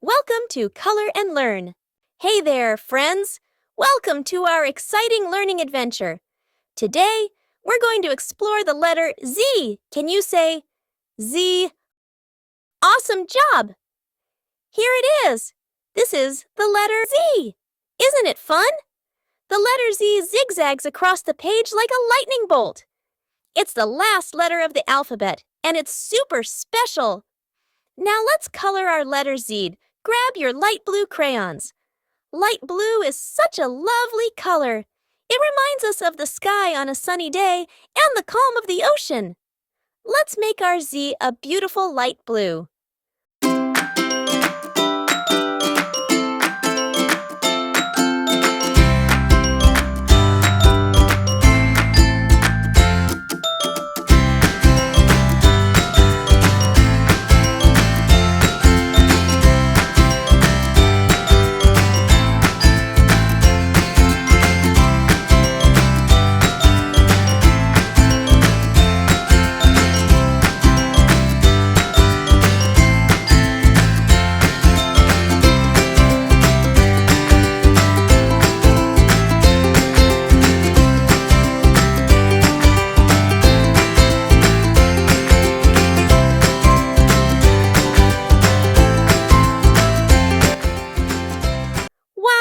Welcome to Color and Learn. Hey there, friends! Welcome to our exciting learning adventure. Today, we're going to explore the letter Z. Can you say Z? Awesome job! Here it is. This is the letter Z. Isn't it fun? The letter Z zigzags across the page like a lightning bolt. It's the last letter of the alphabet, and it's super special. Now let's color our letter Z. Grab your light blue crayons. Light blue is such a lovely color. It reminds us of the sky on a sunny day and the calm of the ocean. Let's make our Z a beautiful light blue.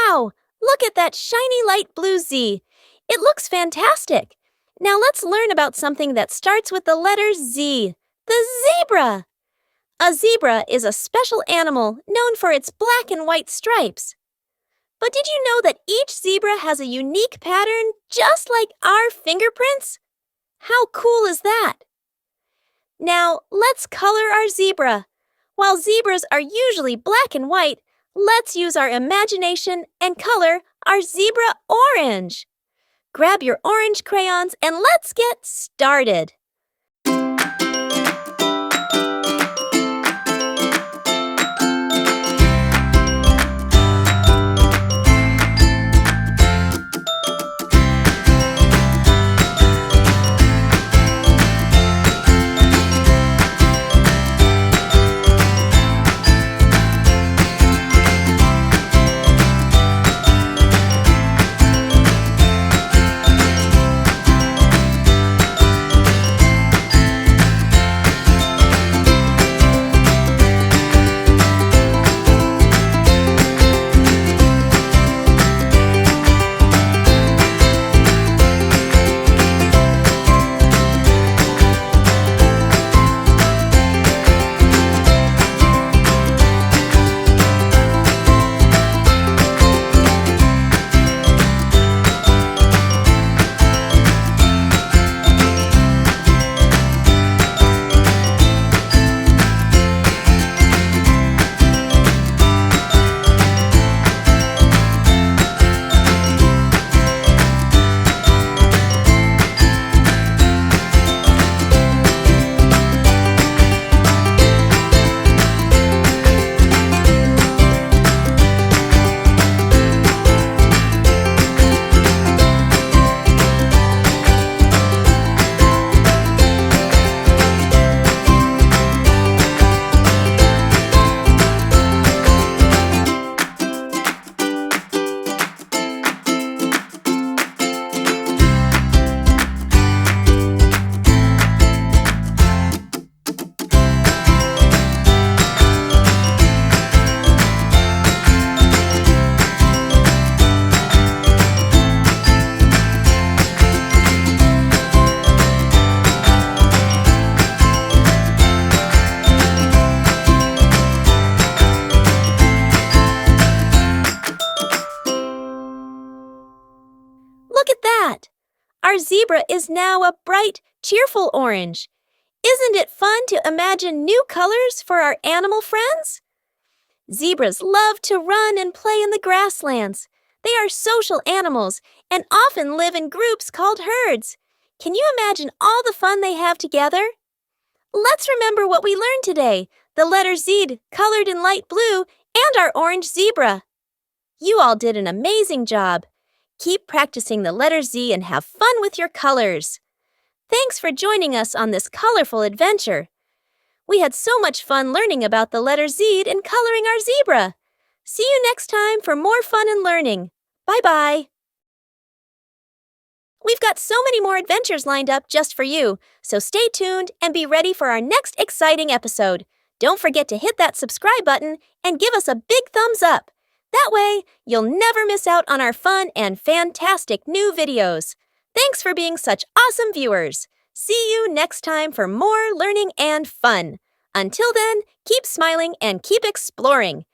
Wow! Look at that shiny light blue Z. It looks fantastic. Now let's learn about something that starts with the letter Z. The zebra! A zebra is a special animal known for its black and white stripes. But did you know that each zebra has a unique pattern just like our fingerprints? How cool is that? Now let's color our zebra. While zebras are usually black and white, let's use our imagination and color our zebra orange. Grab your orange crayons and let's get started. Look at that! Our zebra is now a bright, cheerful orange. Isn't it fun to imagine new colors for our animal friends? Zebras love to run and play in the grasslands. They are social animals and often live in groups called herds. Can you imagine all the fun they have together? Let's remember what we learned today, the letter Z colored in light blue and our orange zebra. You all did an amazing job. Keep practicing the letter Z and have fun with your colors. Thanks for joining us on this colorful adventure. We had so much fun learning about the letter Z and coloring our zebra. See you next time for more fun and learning. Bye-bye. We've got so many more adventures lined up just for you, so stay tuned and be ready for our next exciting episode. Don't forget to hit that subscribe button and give us a big thumbs up. That way, you'll never miss out on our fun and fantastic new videos. Thanks for being such awesome viewers. See you next time for more learning and fun. Until then, keep smiling and keep exploring.